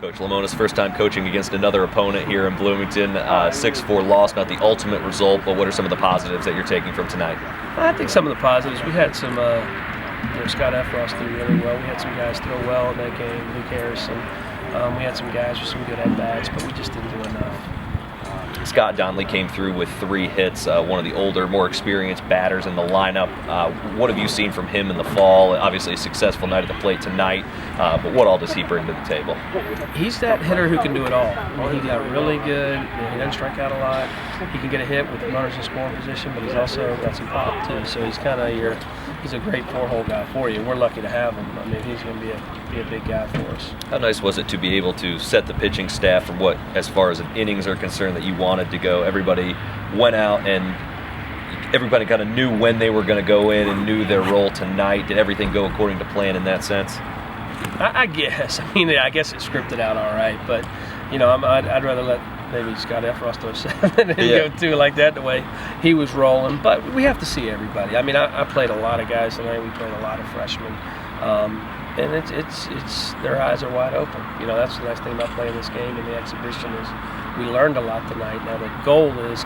Coach Lemonis, first time coaching against another opponent here in Bloomington. 6-4 loss, not the ultimate result, but what are some of the positives that you're taking from tonight? I think some of the positives, we had some, Scott Efros threw really well. We had some guys throw well in that game, Luke Harrison. We had some guys with some good at-bats, but we just didn't do enough. Scott Donnelly came through with 3 hits, one of the older, more experienced batters in the lineup. What have you seen from him in the fall? Obviously a successful night at the plate tonight, but what all does he bring to the table? He's that hitter who can do it all. I mean, he got really good. He doesn't strike out a lot. He can get a hit with runners in scoring position, but he's also got some pop too. So he's kind of he's a great 4-hole guy for you. We're lucky to have him. I mean, he's going to be a big guy for us. How nice was it to be able to set the pitching staff for what, as far as innings are concerned, that you wanted to go? Everybody went out and everybody kind of knew when they were going to go in and knew their role tonight. Did everything go according to plan in that sense? I guess. I mean, I guess it's scripted out all right, but I'd rather let maybe Scott Efros throw 7 and go 2 like that, the way he was rolling. But we have to see everybody. I mean, I played a lot of guys tonight. We played a lot of freshmen, and it's their eyes are wide open. That's the nice thing about playing this game and the exhibition is we learned a lot tonight. Now the goal is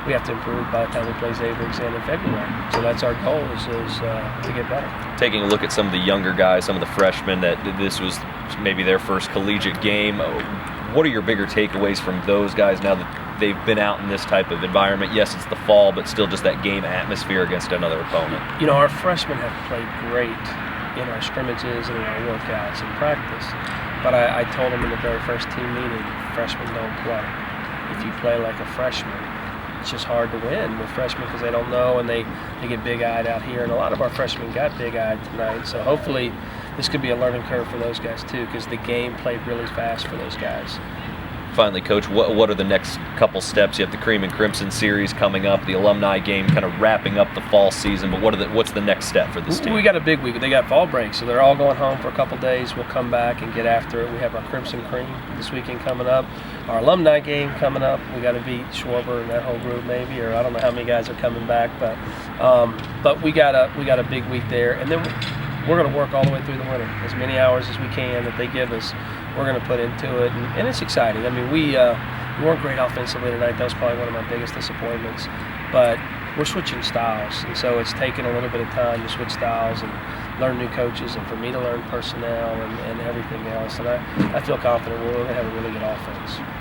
we have to improve by the time we play Xavier again in February. So that's our goal is to get better. Taking a look at some of the younger guys, some of the freshmen, that this was maybe their first collegiate game. What are your bigger takeaways from those guys now that they've been out in this type of environment? Yes, it's the fall, but still just that game atmosphere against another opponent. Our freshmen have played great in our scrimmages and in our workouts and practice. But I told them in the very first team meeting, freshmen don't play. If you play like a freshman, it's just hard to win with freshmen because they don't know and they get big-eyed out here. And a lot of our freshmen got big-eyed tonight. So hopefully this could be a learning curve for those guys too because the game played really fast for those guys. Finally, Coach, what are the next couple steps? You have the Cream and Crimson series coming up, the alumni game kind of wrapping up the fall season, but what's the next step for this team? We got a big week. They got fall break, so they're all going home for a couple days. We'll come back and get after it. We have our Crimson Cream this weekend coming up. Our alumni game coming up. We got to beat Schwarber and that whole group maybe, or I don't know how many guys are coming back, but we got a big week there, and then we're going to work all the way through the winter. As many hours as we can that they give us, we're going to put into it, and it's exciting. I mean, we weren't great offensively tonight. That was probably one of my biggest disappointments. But we're switching styles, and so it's taken a little bit of time to switch styles and learn new coaches, and for me to learn personnel and everything else. And I feel confident we're going to have a really good offense.